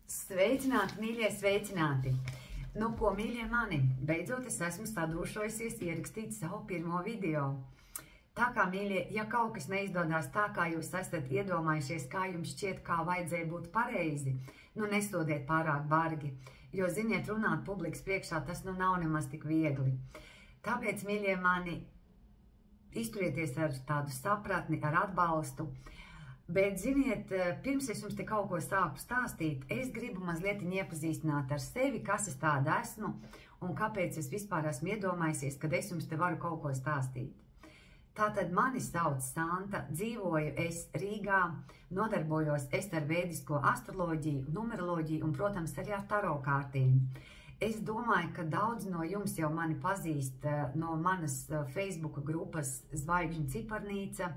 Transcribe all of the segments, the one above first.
Sveicināti, mīļie, sveicināti! Nu, ko, mīļie mani, beidzot es esmu sadrošojusies ierakstīt savu pirmo video. Tā kā, mīļie, ja kaut kas neizdodas tā, kā jūs esat iedomājušies, kā jums šķiet, kā vajadzēja būt pareizi, nu, nesodiet pārāk bargi, jo, ziniet, runāt publikas priekšā tas nu nav nemaz tik viegli. Tāpēc, mīļie mani, izturieties ar tādu sapratni, ar atbalstu. Bet, ziniet, pirms es jums te kaut ko sāku stāstīt, es gribu mazliet iepazīstināt ar sevi, kas es tāda esmu un kāpēc es vispār esmu iedomājusies, kad es jums te varu kaut ko stāstīt. Tātad mani sauc Santa, dzīvoju es Rīgā, nodarbojos es ar vēdisko astroloģiju, numeroloģiju un, protams, arī ar taro kārtīm. Es domāju, ka daudz no jums jau mani pazīst no manas Facebook grupas Zvaigžņu ciparnīca.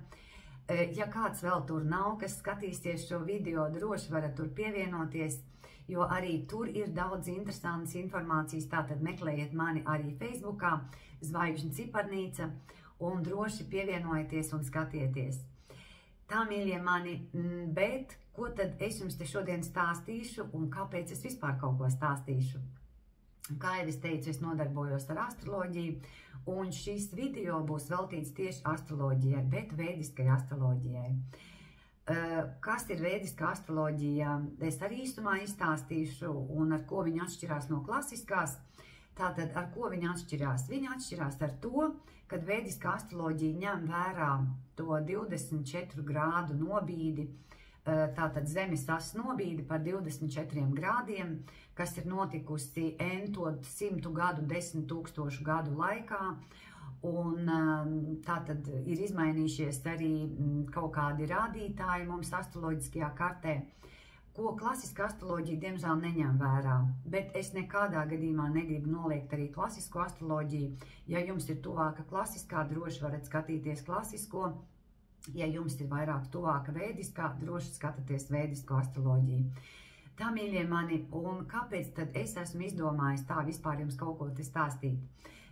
Ja kāds vēl tur nav, kas skatīsies šo video, droši varat tur pievienoties, jo arī tur ir daudz interesantas informācijas, tātad meklējiet mani arī Facebookā, Zvaigžņu ciparnīca, un droši pievienojieties un skatieties. Tā, mīļie mani, bet ko tad es jums te šodien stāstīšu un kāpēc es vispār kaut ko stāstīšu? Kā jau es teicu, es nodarbojos ar astroloģiju, un šis video būs veltīts tieši astroloģijai, bet vēdiskai astroloģijai. Kas ir vēdiska astroloģija? Es arī īstumā izstāstīšu, un ar ko viņa atšķirās no klasiskās. Tātad, ar ko viņa atšķirās? Viņa atšķirās ar to, kad vēdiska astroloģija ņem vērā to 24 grādu nobīdi, tātad zemes asas nobīdi par 24 grādiem, kas ir notikusi entot 100 gadu, 10 000 gadu laikā, un tātad ir izmainījušies arī kaut kādi rādītāji mums astroloģiskajā kartē, ko klasiska astroloģija diemžēl neņem vērā, bet es nekādā gadījumā negribu noliegt arī klasisko astroloģiju. Ja jums ir tuvāka klasiskā, droši varat skatīties klasisko. Ja jums ir vairāk tuvāka vēdiskā, droši skatāties vēdisko astroloģiju. Tā, mīļie mani, un kāpēc tad es esmu izdomājis tā vispār jums kaut ko te stāstīt?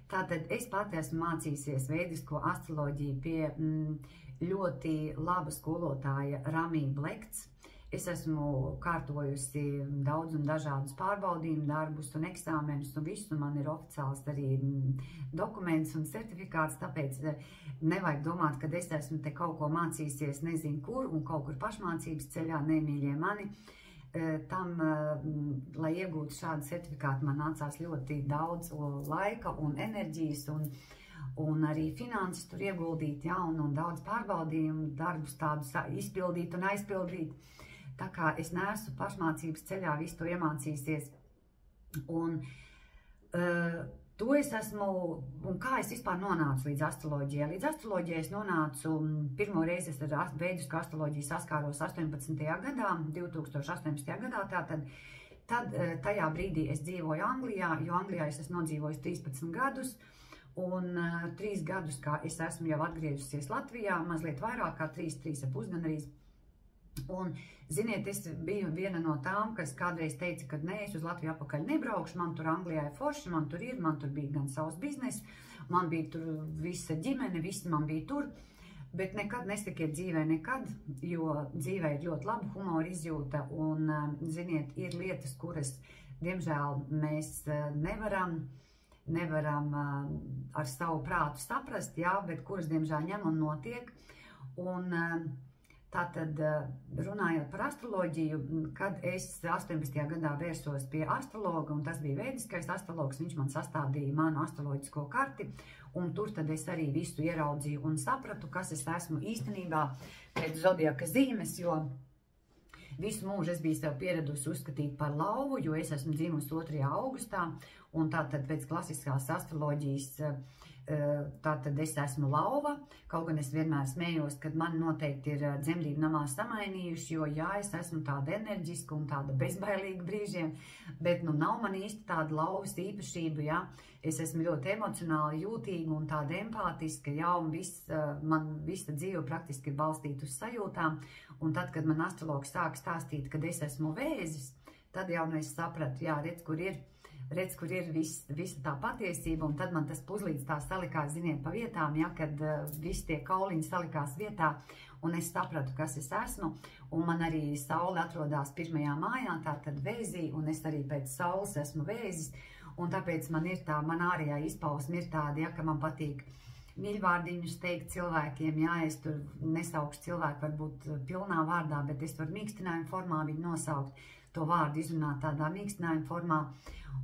Tātad es pati esmu mācījusies vēdisko astroloģiju pie ļoti laba skolotāja Ramī Blekts. Es esmu kārtojusi daudz un dažādus pārbaudījumu darbus un eksāmenus un visu, man ir oficiāls arī dokuments un certifikāts, tāpēc nevajag domāt, ka es esmu te kaut ko mācījusies nezinu kur un kaut kur pašmācības ceļā, nemīļie mani. Tam, lai iegūtu šādu certifikātu, man nācās ļoti daudz laika un enerģijas un arī finanses tur ieguldīt, ja, un daudz pārbaudījumu darbus tādus izpildīt un aizpildīt. Tā kā es neesmu pašmācības ceļā visu to iemācījusies. Un to es esmu, un kā es vispār nonācu līdz astroloģijai? Līdz astroloģijai es nonācu, pirmo reizi es ar vēdisku astroloģiju saskāros 18. gadā, 2018. gadā, tad tajā brīdī es dzīvoju Anglijā, jo Anglijā es esmu nodzīvojis 13 gadus, un 3 gadus, kā es esmu jau atgriežusies Latvijā, mazliet vairāk kā 3,5 gan arī. Un, ziniet, es biju viena no tām, kas kādreiz teica, ka nē, es uz Latviju atpakaļ nebraukšu, man tur Anglijā ir forši, man tur bija gan savs biznes, man bija tur visa ģimene, visi man bija tur, bet nekad nesakiet dzīvē nekad, jo dzīvē ir ļoti laba humora izjūta un, ziniet, ir lietas, kuras, diemžēl, mēs nevaram ar savu prātu saprast, jā, bet kuras, diemžēl, ņem un notiek. Un tātad, runājot par astroloģiju, kad es 18. gadā vērsos pie astrologa, un tas bija vēdiskais astrologs, viņš man sastādīja manu astroloģisko karti, un tur tad es arī visu ieraudzīju un sapratu, kas es esmu īstenībā pēc zodiaka zīmes, jo visu mūžu es biju sev pieradusi uzskatīt par lauvu, jo es esmu dzimusi 2. augustā, un tātad pēc klasiskās astroloģijas tātad es esmu lauva, kaut gan es vienmēr smējos, kad mani noteikti ir dzemdību namā samainījuši, jo jā, es esmu tāda enerģiska un tāda bezbailīga brīžiem, bet nu nav man īsti tāda lauvas īpašība, jā. Es esmu ļoti emocionāli jūtīga un tāda empātiska, jā, un man visa dzīve praktiski ir balstīta uz sajūtām, un tad, kad man astrologs sāk stāstīt, kad es esmu vēzis, tad jau es sapratu, jā, redz, kur ir visa tā patiesība, un tad man tas puzlīts tā salikās, ziniet, pa vietām, ja, kad visi tie kauliņi salikās vietā, un es sapratu, kas es esmu, un man arī saule atrodas pirmajā mājā, tātad vēzī, un es arī pēc saules esmu vēzis, un tāpēc man ir tā, man ārējā izpausme ir tāda, ja, ka man patīk mīļvārdiņus teikt cilvēkiem, jā, es tur nesaukšu cilvēku varbūt pilnā vārdā, bet es varu mīkstinājumu formā viņu nosaukt, to vārdu izrunāt tādā mīkstinājuma formā,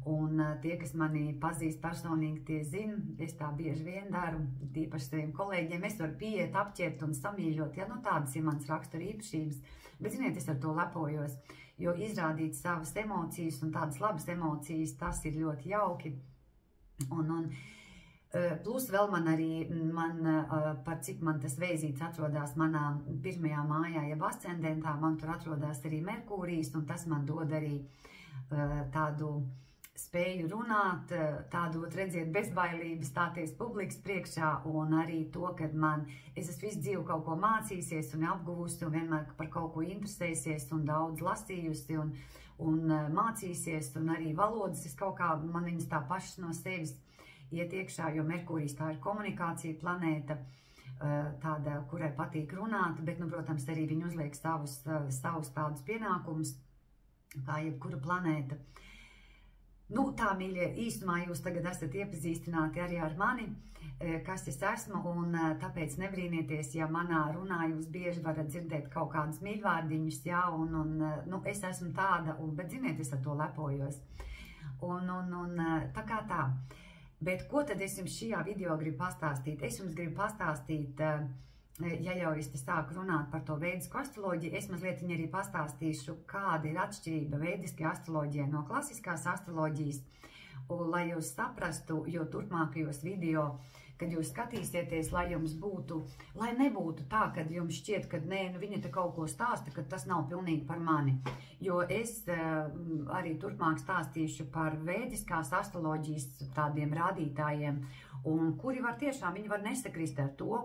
un tie, kas mani pazīst personīgi, tie zina, es tā bieži vien daru, tīpaši saviem kolēģiem, es varu pieiet, apķert un samīļot, ja, nu tādas ir manas rakstura īpašības, bet ziniet, es ar to lepojos, jo izrādīt savas emocijas un tādas labas emocijas, tas ir ļoti jauki, un plus vēl man arī, par cik man tas vēzīts atrodas manā pirmajā mājā, jeb ascendentā, man tur atrodas arī Merkūrijs, un tas man dod arī tādu spēju runāt, tādu, redziet, bezbailību stāties publikas priekšā, un arī to, ka es esmu visu dzīvi kaut ko mācījusies un apguvusi, un vienmēr par kaut ko interesējusies, un daudz lasījusi, un mācījusies, un arī valodas, es kaut kā, man viņas tā pašas no sevis iet iekšā, jo Merkūrijs tā ir komunikācija planēta, tāda, kurai patīk runāt, bet, nu, protams, arī viņi uzliek savus tādus pienākumus, kā jebkura planēta. Nu, tā, mīļie, īstumā jūs tagad esat iepazīstināti arī ar mani, kas es esmu, un tāpēc nebrīnieties, ja manā runā jūs bieži varat dzirdēt kaut kādus mīļvārdiņus, jā, un nu, es esmu tāda, bet, ziniet, es ar to lepojos. Un tā kā tā. Bet ko tad es jums šajā video gribu pastāstīt? Es jums gribu pastāstīt, ja jau es te sāku runāt par to vēdisku astroloģiju, es mazliet arī pastāstīšu, kāda ir atšķirība vēdiskajā astroloģijā no klasiskās astroloģijas, un lai jūs saprastu, jo turpmākajos video, kad jūs skatīsieties, lai jums būtu, lai nebūtu tā, kad jums šķiet, ka nē, nu viņa te kaut ko stāsta, ka tas nav pilnīgi par mani. Jo es arī turpmāk stāstīšu par vēdiskās astroloģijas tādiem rādītājiem, un kuri var tiešām, viņi var nesakrist ar to,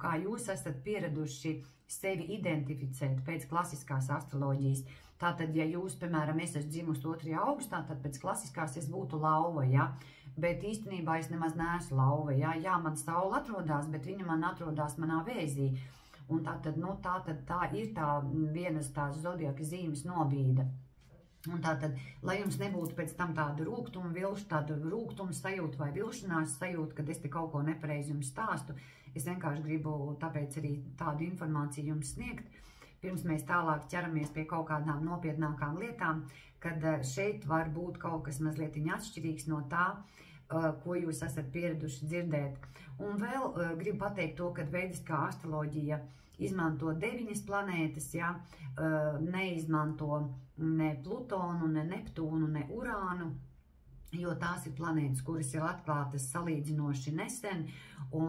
kā jūs esat pieraduši sevi identificēt pēc klasiskās astroloģijas. Tātad, ja jūs, piemēram, es esmu dzimusi 2. augustā, tad pēc klasiskās es būtu lauva, ja? Bet īstenībā es nemaz neesmu lauva, ja? Jā, man saule atrodas, bet viņa man atrodas manā vēzī. Un tātad, nu, tā ir tā vienas tās zodiaka zīmes nobīde. Un tātad, lai jums nebūtu pēc tam tādu rūgtumu sajūtu vai vilšanās sajūtu, kad es te kaut ko nepareizi jums stāstu, es vienkārši gribu tāpēc arī tādu informāciju jums sniegt. Pirms mēs tālāk ķeramies pie kaut kādām nopietnākām lietām, kad šeit var būt kaut kas mazliet atšķirīgs no tā, ko jūs esat pieraduši dzirdēt. Un vēl gribu pateikt to, ka vēdiskā astroloģija izmanto 9 planētas, ja, neizmanto ne Plutonu, ne Neptūnu, ne Urānu, jo tās ir planētas, kuras ir atklātas salīdzinoši nesen,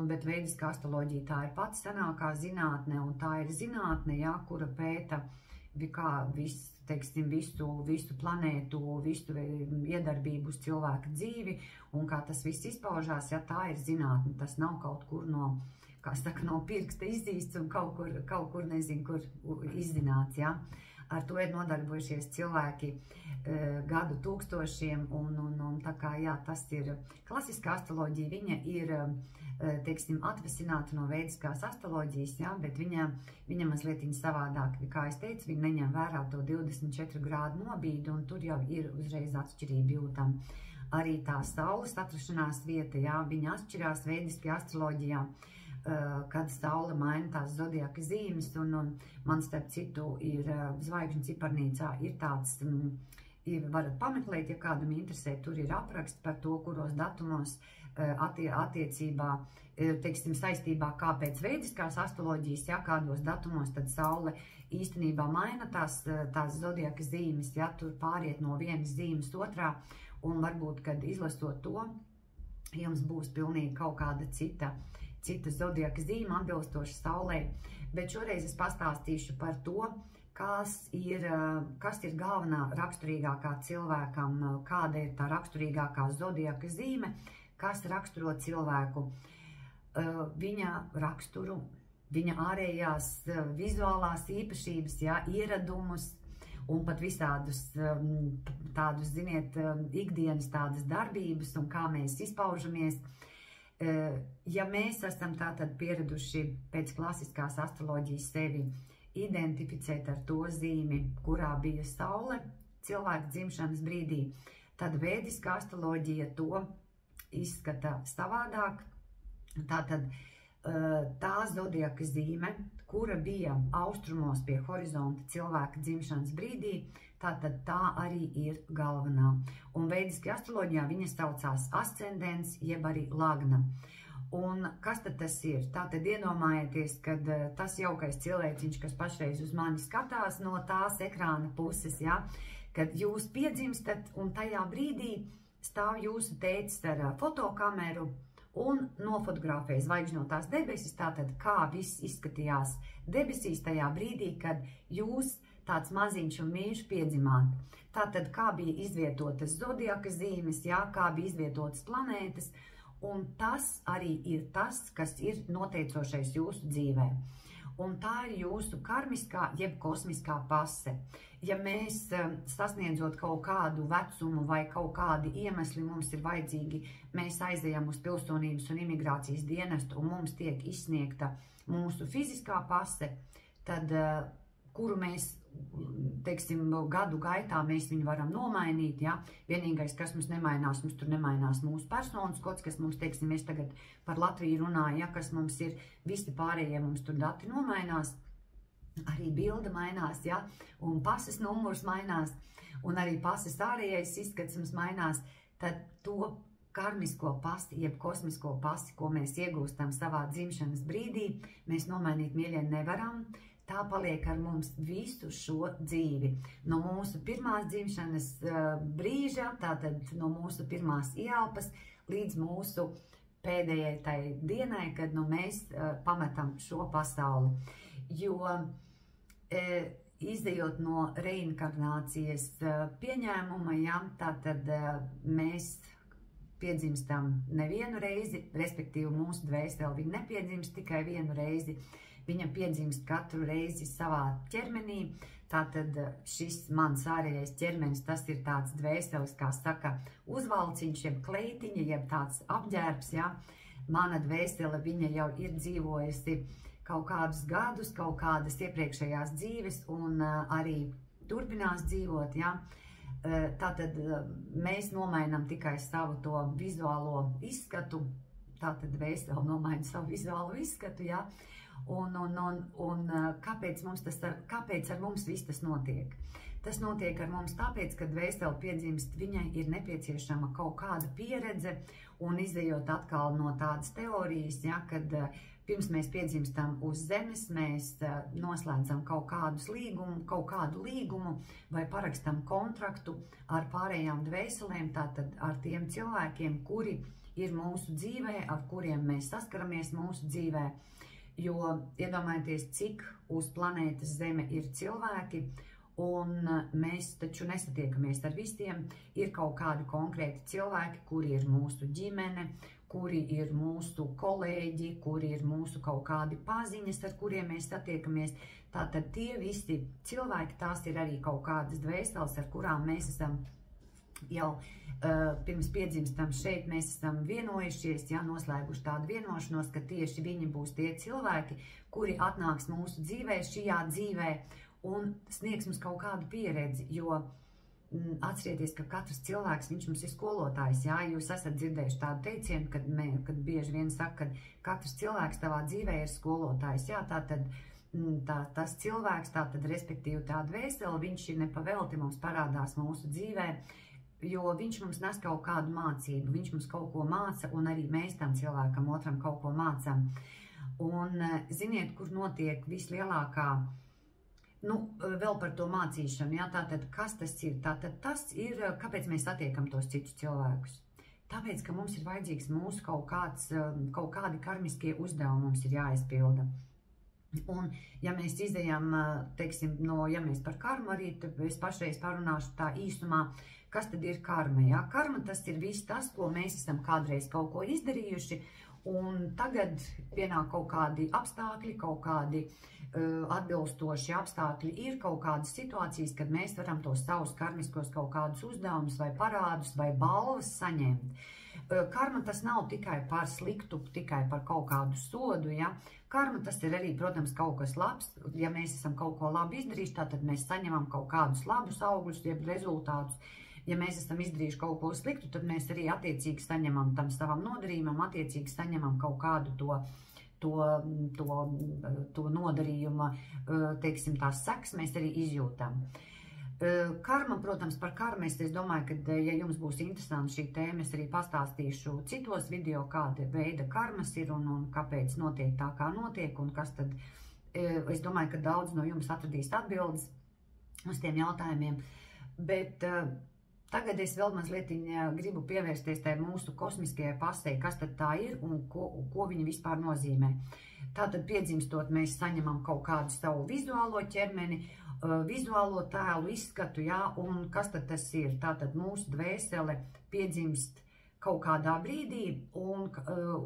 bet vēdiskā astroloģija tā ir pati senākā zinātne, un tā ir zinātne, jā, kura pēta visu planētu, visu iedarbību uz cilvēka dzīvi, un kā tas viss izpaužās, ja tā ir zinātne, tas nav kaut kur no, kā saka, no pirksta izzīsts un kaut kur nezinu, kur izzināts, jā. Ar to ir nodarbojušies cilvēki gadu tūkstošiem, un tā kā, jā, tas ir klasiskā astroloģija, viņa ir, teiksim, atvasināta no vēdiskās astroloģijas, jā, bet viņa mazliet savādāk, kā es teicu, viņa neņem vērā to 24 grādu nobīdu, un tur jau ir uzreiz atšķirība jūtam. Arī tā saules atrašanās vieta, jā, viņa atšķirās vēdiskajā astroloģijā, kad saule maina tās zodiaka zīmes, un man starp citu ir zvaigžņu ciparnīcā ir tāds, varat pameklēt, ja kādam interesē, tur ir apraksts par to, kuros datumos attiecībā, teiksim, saistībā kā pēc vēdiskās astroloģijas, ja kādos datumos tad saule īstenībā maina tās zodiaka zīmes, ja tur pāriet no vienas zīmes otrā, un varbūt, kad izlasot to, jums būs pilnīgi kaut kāda cita zodiaka zīme atbilstoša saulē, bet šoreiz es pastāstīšu par to, kas ir galvenā raksturīgākā cilvēkam, kāda ir tā raksturīgākā zodiaka zīme, kas raksturo cilvēku, viņa raksturu, viņa ārējās vizuālās īpašības, jā, ieradumus un pat visādus tādus, ziniet, ikdienas tādas darbības un kā mēs izpaužamies. Ja mēs esam tātad pieraduši pēc klasiskās astroloģijas sevi identificēt ar to zīmi, kurā bija saule cilvēka dzimšanas brīdī, tad vēdiskā astroloģija to izskata savādāk. Tātad tā zodiaka zīme, kura bija austrumos pie horizonta cilvēka dzimšanas brīdī, tātad tā arī ir galvenā. Un vēdiskajā astroloģijā viņa saucās ascendents, jeb arī lagna. Un kas tad tas ir? Tātad iedomājieties, kad tas jaukais cilvēciņš, kas pašreiz uz mani skatās no tās ekrāna puses, ja, kad jūs piedzimstat un tajā brīdī stāv jūsu tētis ar fotokameru un nofotografē zvaigžņotās debesis, tātad kā viss izskatījās debesīs tajā brīdī, kad jūs tāds maziņš un mīļš piedzimāt. Tātad kā bija izvietotas zodiaka zīmes, jā, kā bija izvietotas planētas, un tas arī ir tas, kas ir noteicošais jūsu dzīvē. Un tā ir jūsu karmiskā jeb kosmiskā pase. Ja mēs sasniedzot kaut kādu vecumu vai kaut kādi iemesli mums ir vajadzīgi, mēs aizejam uz pilsonības un imigrācijas dienestu un mums tiek izsniegta mūsu fiziskā pase, tad kuru mēs, teiksim, gadu gaitā mēs viņu varam nomainīt, ja? Vienīgais, kas mums nemainās, mums tur nemainās mūsu personas kods, kas mums, teiksim, mēs tagad par Latviju runājam, ja? Kas mums ir, visi pārējie mums tur dati nomainās, arī bilde mainās, ja? Un pases numurs mainās, un arī pases ārējais izskats mums mainās, tad to karmisko pasti, jeb kosmisko pasti, ko mēs iegūstam savā dzimšanas brīdī, mēs nomainīt, mīļie, nevaram. Tā paliek ar mums visu šo dzīvi. No mūsu pirmās dzimšanas brīža, tātad no mūsu pirmās ielpas, līdz mūsu pēdējai tai dienai, kad mēs pametam šo pasauli. Jo izejot no reinkarnācijas pieņēmuma, ja, tātad mēs piedzimstam nevienu reizi, respektīvi mūsu dvēseli viņa nepiedzimst tikai vienu reizi. Viņa piedzimst katru reizi savā ķermenī, tātad šis mans ārējais ķermenis, tas ir tāds dvēselis, kā saka, uzvalciņš, jeb kleitiņa, jeb tāds apģērbs, ja. Mana dvēsele, viņa jau ir dzīvojusi kaut kādus gadus, kaut kādas iepriekšējās dzīves un arī turpinās dzīvot, ja. Tātad mēs nomainam tikai savu to vizuālo izskatu, tātad dvēsele nomaina savu vizuālo izskatu, ja. Un kāpēc ar mums viss tas notiek? Tas notiek ar mums tāpēc, ka dvēsele piedzimst, viņai ir nepieciešama kaut kāda pieredze, un izejot atkal no tādas teorijas, ja, kad pirms mēs piedzimstam uz zemes, mēs noslēdzam kaut kādu līgumu vai parakstam kontraktu ar pārējām dvēselēm, tātad ar tiem cilvēkiem, kuri ir mūsu dzīvē, ar kuriem mēs saskaramies mūsu dzīvē. Jo iedomājieties, cik uz planētas Zeme ir cilvēki, un mēs taču nesatiekamies ar visiem. Ir kaut kādi konkrēti cilvēki, kuri ir mūsu ģimene, kuri ir mūsu kolēģi, kuri ir mūsu kaut kādi paziņas, ar kuriem mēs satiekamies. Tātad tie visi cilvēki, tās ir arī kaut kādas dvēseles, ar kurām mēs esam jau pirms piedzimstam šeit, mēs esam vienojušies, ja, noslēguši tādu vienošanos, ka tieši viņi būs tie cilvēki, kuri atnāks mūsu dzīvē, šajā dzīvē un sniegs mums kaut kādu pieredzi, jo atcerieties, ka katrs cilvēks, viņš mums ir skolotājs, jā, jūs esat dzirdējuši tādu teicienu, kad bieži vien saka, ka katrs cilvēks tavā dzīvē ir skolotājs, jā, tātad tas cilvēks, tātad respektīvi tā dvēsele, viņš ir nepavelti mums parādās mūsu dzīvē, jo viņš mums nes kaut kādu mācību, viņš mums kaut ko māca, un arī mēs tam cilvēkam otram kaut ko mācam. Un ziniet, kur notiek vislielākā, vēl par to mācīšanu, jā, tātad kas tas ir? Tātad tas ir, kāpēc mēs satiekam tos citus cilvēkus? Tāpēc, ka mums ir vajadzīgs mūsu kaut kādi karmiskie uzdevumi mums ir jāizpilda. Un, ja mēs izejam, teiksim, ja mēs par karmu arī, tad es pašreiz parunāšu tā īsumā, kas tad ir karma, ja? Karma tas ir viss tas, ko mēs esam kādreiz kaut ko izdarījuši, un tagad pienāk kaut kādi apstākļi, kaut kādi atbilstoši apstākļi, ir kaut kādas situācijas, kad mēs varam tos savus karmiskos kaut kādus uzdevumus vai parādus vai balvas saņemt. Karma tas nav tikai par sliktu, tikai par kaut kādu sodu, ja. Karma tas ir arī, protams, kaut kas labs. Ja mēs esam kaut ko labi izdarījuši, tad mēs saņemam kaut kādus labus augļus, jeb rezultātus. Ja mēs esam izdarījuši kaut ko sliktu, tad mēs arī attiecīgi saņemam tam savam nodarījumam, attiecīgi saņemam kaut kādu to nodarījuma, teiksim, tās sekas mēs arī izjūtam. Karma, protams, par karmu es domāju, ka, ja jums būs interesanti šī tēma, es arī pastāstīšu citos video, kāda veida karmas ir un kāpēc notiek tā, kā notiek, un kas tad, es domāju, ka daudz no jums atradīs atbildes uz tiem jautājumiem, bet tagad es vēl mazliet gribu pievērsties tai mūsu kosmiskajai pasei, kas tad tā ir un ko viņa vispār nozīmē. Tātad piedzimstot mēs saņemam kaut kādu savu vizuālo ķermeni, vizuālo tēlu, izskatu, jā, un kas tad tas ir? Tātad mūsu dvēsele piedzimst kaut kādā brīdī, un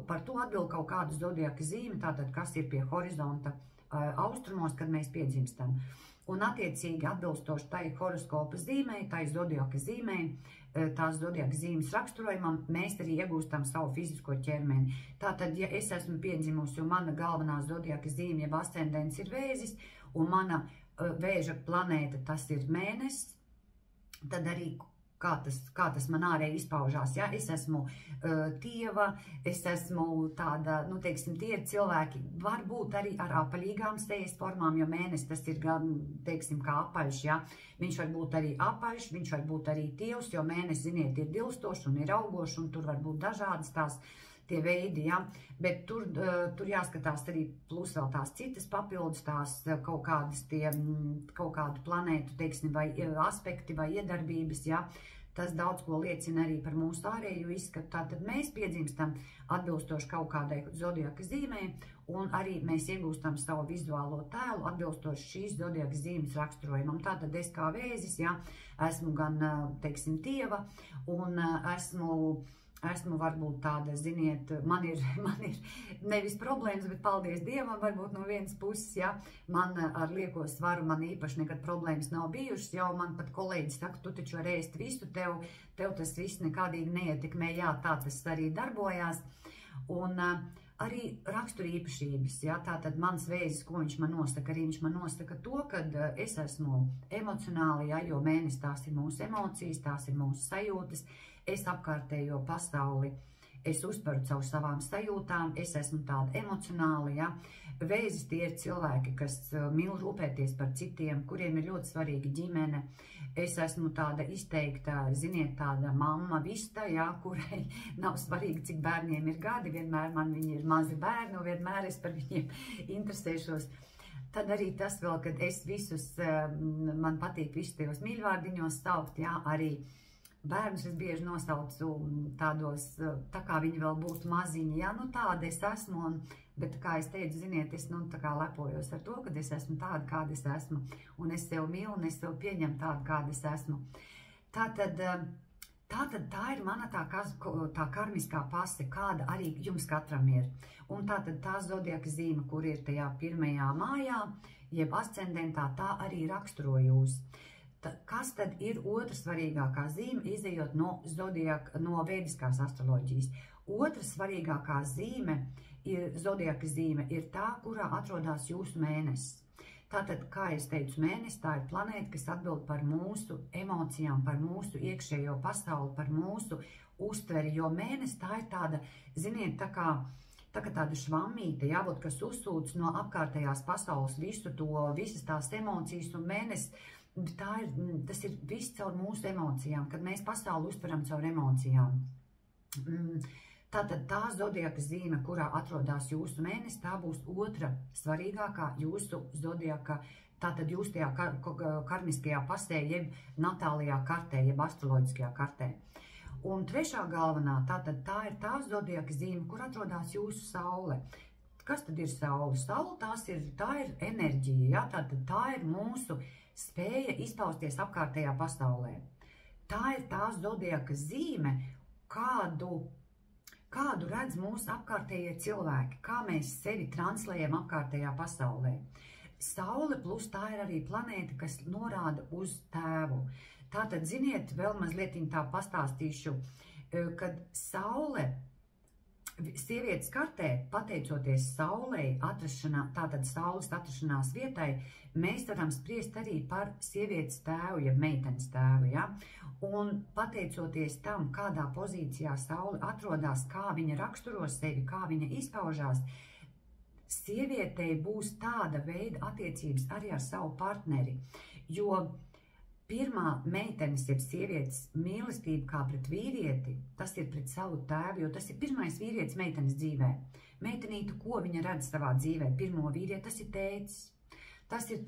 par to atbild kaut kādu zodiaka zīmi, tātad kas ir pie horizonta austrumos, kad mēs piedzimstam. Un attiecīgi atbilstoši tai horoskopa zīmei, tai zodiaka zīmei, tās zodiaka zīmes raksturojumam, mēs arī iegūstam savu fizisko ķermeni. Tātad, ja es esmu piedzimusi un mana galvenā zodiaka zīme, jeb ascendents ir Vēzis, un mana Vēža planēta, tas ir mēnesis, tad arī kā tas man ārēji izpaužās, ja? Es esmu tieva, es esmu tāda, nu, teiksim, tie ir cilvēki, varbūt arī ar apaļīgām sejas formām, jo mēnesis tas ir gan, teiksim, kā apaļš, ja? Viņš var būt arī apaļš, viņš var būt arī tievs, jo mēnesis, ziniet, ir dilstošs un ir augošs, un tur var būt dažādas tie veidi, ja? Bet tur jāskatās arī plus vēl tās citas papildus, tās kaut kādu planētu, teiksim, vai aspekti vai iedarbības, ja? Tas daudz ko liecina arī par mūsu ārējo izskatu. Tātad mēs piedzimstam atbilstoši kaut kādai zodiaka zīmei, un arī mēs iegūstam savu vizuālo tēlu atbilstoši šīs zodiaka zīmes raksturojumam. Tātad es kā Vēzis, ja? Esmu gan, teiksim, tieva, un esmu varbūt tāda, ziniet, man ir nevis problēmas, bet paldies Dievam, varbūt no vienas puses, ja, man ar lieko svaru man īpaši nekad problēmas nav bijušas, jau man pat kolēģis saka, tu taču var ēst visu, tev tas viss nekādīgi neietekmē, jā, tā tas arī darbojās, un arī raksturīpašības, ja, tātad mans Vēzis, ko viņš man nosaka, arī viņš man nosaka to, kad es esmu emocionāli, ja, jo mēnesis tās ir mūsu emocijas, tās ir mūsu sajūtas, es apkārtējo pasauli, es uztveru caur savām sajūtām, es esmu tāda emocionāla, ja. Vēzis tie ir cilvēki, kas mīl rūpēties par citiem, kuriem ir ļoti svarīga ģimene. Es esmu tāda izteikta, ziniet, tāda mamma vista, ja, kurai nav svarīgi, cik bērniem ir gadi, vienmēr man viņi ir mazi bērni, un vienmēr es par viņiem interesēšos. Tad arī tas vēl, kad es visus, man patīk visus tajos mīļvārdiņos saukt, ja, arī bērnus es bieži nosaucu tādos, tā kā viņi vēl būtu maziņi, ja, nu tāda es esmu, bet kā es teicu, ziniet, es nu tā kā lepojos ar to, kad es esmu tāda, kāda es esmu, un es sev mīlu, un es sev pieņemu tādu, kāda es esmu. Tātad tā ir mana tā karmiskā pase, kāda arī jums katram ir. Un tātad tā zodiaka zīme, kur ir tajā pirmajā mājā, jeb ascendentā, tā arī raksturo jūs. Kas tad ir otra svarīgākā zīme, izejot no vēdiskās astroloģijas? Otra svarīgākā zīme zodiaka zīme ir tā, kurā atrodas jūsu mēnesis. Tātad, kā es teicu, mēnesis tā ir planēta, kas atbild par mūsu emocijām, par mūsu iekšējo pasauli, par mūsu uztveri, jo mēnesis tā ir tāda, ziniet, tā kā tāda švammīte, jābūt, kas uzsūc no apkārtējās pasaules visas tās emocijas, un mēnesis, tas ir viss caur mūsu emocijām, kad mēs pasauli uztveram caur emocijām. Tātad tā zodiaka zīme, kurā atrodas jūsu mēnesis, tā būs otra svarīgākā jūsu zodiaka, tātad jūs tajā karmiskajā pasē, jeb natālajā kartē, jeb astroloģiskajā kartē. Un trešā galvenā, tātad tā ir tā zodiaka zīme, kur atrodas jūsu saule. Kas tad ir saule? Saule tā ir enerģija, ja? Tātad tā ir mūsu spēja izpausties apkārtējā pasaulē. Tā ir tā zodiaka zīme, kādu redz mūsu apkārtējie cilvēki, kā mēs sevi translējam apkārtējā pasaulē. Saule plus tā ir arī planēta, kas norāda uz tēvu. Tātad, ziniet, vēl mazliet tā pastāstīšu. kad saule, sievietes kartē, pateicoties saulei tātad saules atrašanās vietai, mēs varam spriest arī par sievietes tēvu, ja meitenes tēvu, ja? Un pateicoties tam, kādā pozīcijā saule atrodas, kā viņa raksturo sevi, kā viņa izpaužās, sievietei būs tāda veida attiecības arī ar savu partneri, jo pirmā meitenes, jeb sievietes mīlestība kā pret vīrieti, tas ir pret savu tēvu, jo tas ir pirmais vīrietis meitenes dzīvē. Meitenītu, ko viņa redz savā dzīvē? Pirmo vīrieti, tas ir tētis. Tas ir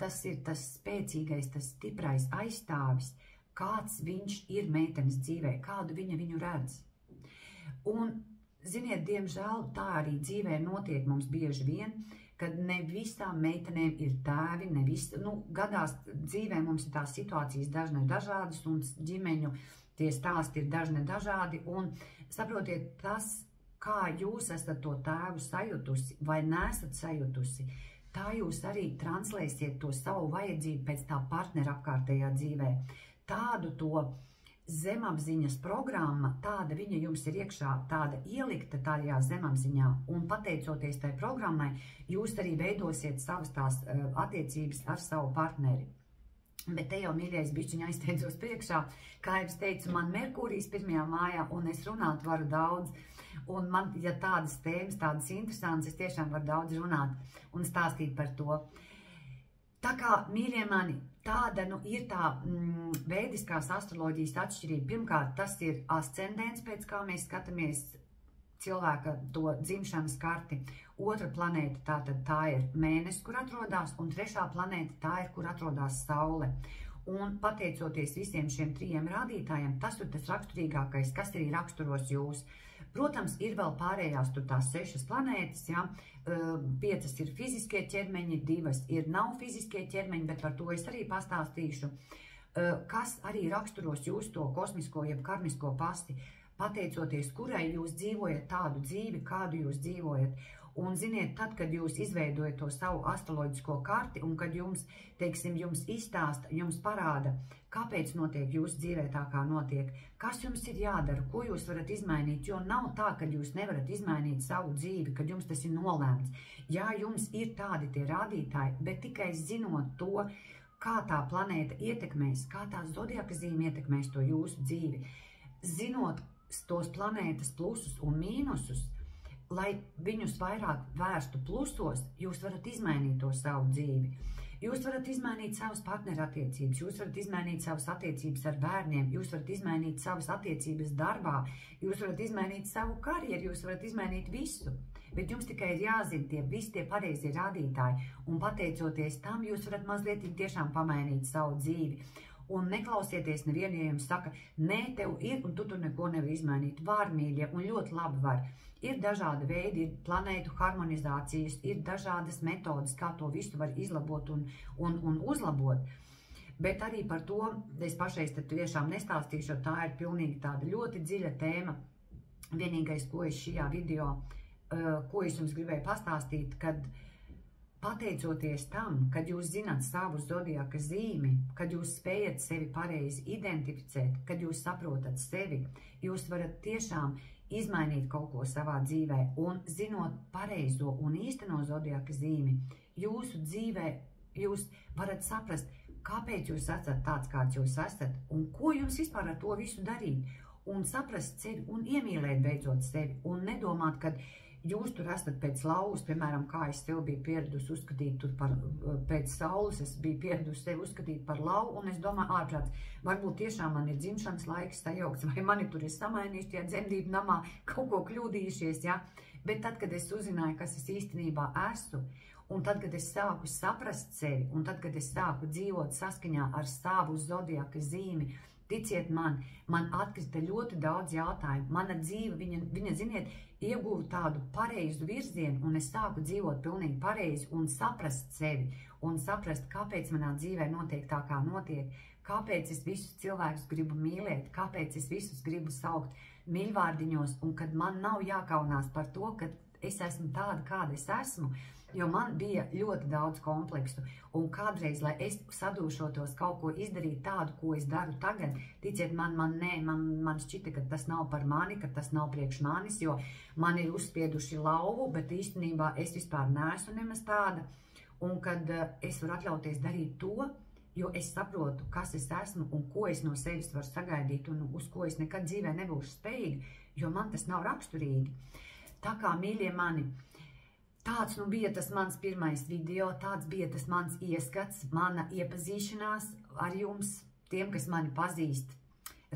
tas spēcīgais, tas stiprais aizstāvis, kāds viņš ir meitenes dzīvē, kādu viņa viņu redz. Un, ziniet, diemžēl tā arī dzīvē notiek mums bieži vien, kad ne visām meitenēm ir tēvi, gadās dzīvē mums ir tās situācijas dažne dažādas, un ģimeņu tie stāsti ir dažne dažādi, un saprotiet, tas, kā jūs esat to tēvu sajutusi vai nesat sajutusi, tā jūs arī translēsiet to savu vajadzību pēc tā partnera apkārtējā dzīvē. Tādu to zemapziņas programma, tāda viņa jums ir iekšā, tāda ielikta tajā zemapziņā, un pateicoties tai programmai, jūs arī veidosiet savas tās attiecības ar savu partneri. Bet te jau, mīļais, bišķiņa aizsteidzos priekšā, kā jau es teicu, man Merkūrijs pirmajā mājā, un es runāt varu daudz, un man, ja tādas tēmas, tādas interesantas, es tiešām varu daudz runāt un stāstīt par to. Tā kā, mīļie mani, tāda ir tā veidiskās astroloģijas atšķirība. Pirmkārt, tas ir ascendents, pēc kā mēs skatāmies cilvēka to dzimšanas karti. Otra planēta, tātad tā ir mēnesis, kur atrodas, un trešā planēta tā ir, kur atrodas saule. Un pateicoties visiem šiem trijiem rādītājiem, tas ir tas raksturīgākais, kas arī raksturos jūs. Protams, ir vēl pārējās tur tās 6 planētas, ja? 5 ir fiziskie ķermeņi, 2 ir nav fiziskie ķermeņi, bet par to es arī pastāstīšu, kas arī raksturos jūs to kosmisko jeb karmisko pasti, pateicoties, kurai jūs dzīvojat tādu dzīvi, kādu jūs dzīvojat. Un ziniet, tad, kad jūs izveidojat to savu astroloģisko karti un kad jums, teiksim, jums izstāsta, jums parāda, kāpēc notiek jūsu dzīvē tā, kā notiek, kas jums ir jādara, ko jūs varat izmainīt, jo nav tā, ka jūs nevarat izmainīt savu dzīvi, kad jums tas ir nolēmts. Jā, jums ir tādi tie rādītāji, bet tikai zinot to, kā tā planēta ietekmēs, kā tā zodiaka zīme ietekmēs to jūsu dzīvi, zinot tos planētas plusus un mīnusus, lai viņus vairāk vērstu plusos, jūs varat izmainīt to savu dzīvi. Jūs varat izmainīt savas partnerattiecības, jūs varat izmainīt savas attiecības ar bērniem, jūs varat izmainīt savas attiecības darbā, jūs varat izmainīt savu karjeru, jūs varat izmainīt visu. Bet jums tikai ir jāzina visi tie pareizie rādītāji, un pateicoties tam, jūs varat mazliet tiešām pamainīt savu dzīvi. Un neklausieties nevienu, ja jums saka, nē, tev ir, un tu tur neko nevar izmainīt. Var, mīļie, un ļoti labi var. Ir dažādi veidi, ir planētu harmonizācijas, ir dažādas metodas, kā to visu var izlabot un uzlabot. Bet arī par to es pašreiz tad tiešām nestāstīšu, jo tā ir pilnīgi tāda ļoti dziļa tēma. Vienīgais, ko es šajā video, ko es jums gribēju pastāstīt, kad pateicoties tam, kad jūs zināt savu zodiaka zīmi, kad jūs spējat sevi pareizi identificēt, kad jūs saprotat sevi, jūs varat tiešām izmainīt kaut ko savā dzīvē, un zinot pareizo un īsteno zodiaka zīmi, jūsu dzīvē jūs varat saprast, kāpēc jūs esat tāds, kāds jūs esat, un ko jums vispār ar to visu darīt, un saprast sevi un iemīlēt beidzot sevi, un nedomāt, kad jūs tur esat pēc lauvas, piemēram, kā es sev biju pieradusi uzskatīt tur pēc saules, es biju pieradusi sevi uzskatīt par lauvu, un es domāju, ārprāts, varbūt tiešām man ir dzimšanas laiks sajaukts, vai mani tur ir samainījuši tie dzemdību namā, kaut ko kļūdījušies, ja? Bet tad, kad es uzzināju, kas es īstenībā esmu, un tad, kad es sāku saprast sevi, un tad, kad es sāku dzīvot saskaņā ar savu zodiaka zīmi, ticiet man atkrita ļoti daudz jautājumu. Mana dzīve, viņa ziniet, ieguva tādu pareizu virzienu, un es sāku dzīvot pilnīgi pareizi un saprast sevi, un saprast, kāpēc manā dzīvē notiek tā, kā notiek, kāpēc es visus cilvēkus gribu mīlēt, kāpēc es visus gribu saukt mīļvārdiņos, un kad man nav jākaunās par to, ka es esmu tāda, kāda es esmu, jo man bija ļoti daudz kompleksu. Un kādreiz, lai es sadūšotos kaut ko izdarīt tādu, ko es daru tagad, ticiet man šķita, ka tas nav par mani, ka tas nav priekš manis, jo man ir uzspieduši lauvu, bet īstenībā es vispār neesmu nemaz tāda. Un kad es varu atļauties darīt to, jo es saprotu, kas es esmu un ko es no sevis varu sagaidīt un uz ko es nekad dzīvē nebūšu spējīga, jo man tas nav raksturīgi. Tā kā, mīļie mani, tāds bija tas mans pirmais video, tāds bija tas mans ieskats, mana iepazīšanās ar jums, tiem, kas mani pazīst.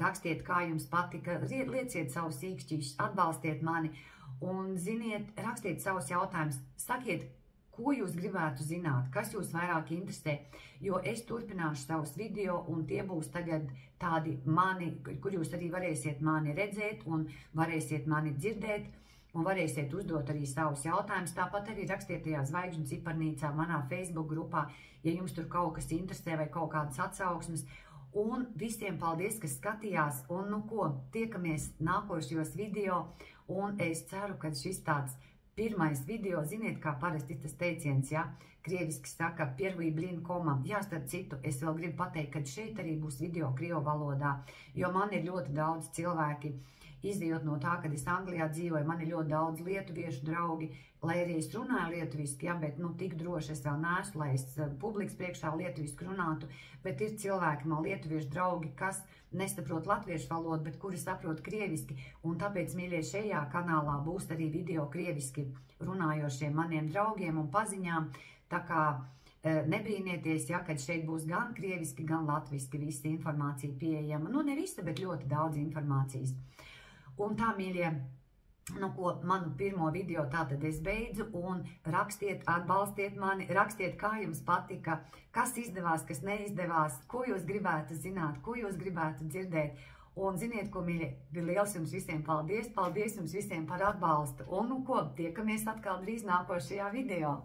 Rakstiet, kā jums patika, lieciet savus sīkšķīšus, atbalstiet mani un, ziniet, rakstiet savus jautājumus, sakiet, ko jūs gribētu zināt, kas jūs vairāk interesē, jo es turpināšu savus video un tie būs tagad tādi mani, kur jūs arī varēsiet mani redzēt un varēsiet mani dzirdēt un varēsiet uzdot arī savus jautājumus. Tāpat arī rakstiet tajā zvaigžņu ciparnīcā manā Facebook grupā, ja jums tur kaut kas interesē vai kaut kādas atsauksmes. Un visiem paldies, kas skatījās un tiekamies nākošajos video un es ceru, ka šis tāds pirmais video, ziniet, kā parasti tas teiciens, ja, krieviski saka, первый блин комом. Jā, starp citu, es vēl gribu pateikt, ka šeit arī būs video krievu valodā, jo man ir ļoti daudz cilvēki, izējot no tā, kad es Anglijā dzīvoju, man ir ļoti daudz lietuviešu draugi, lai arī es runāju lietuviski, ja, bet, tik droši es vēl neesmu, lai es publikas priekšā lietuviski runātu, bet ir cilvēki, man lietuviešu draugi, kas nesaprot latviešu valodu, bet kuri saprot krieviski, un tāpēc, mīļie, šajā kanālā būs arī video krieviski runājošiem maniem draugiem un paziņām, tā kā nebrīnieties, ja, kad šeit būs gan krieviski, gan latviski visa informācija pieejama, ne visa, bet ļoti daudz informācijas. Un tā, mīļie, manu pirmo video tātad es beidzu, un rakstiet, atbalstiet mani, rakstiet, kā jums patika, kas izdevās, kas neizdevās, ko jūs gribētu zināt, ko jūs gribētu dzirdēt. Un ziniet, ko, mīļie, liels jums visiem paldies, paldies jums visiem par atbalstu. Un, tiekamies atkal drīz nākošajā video.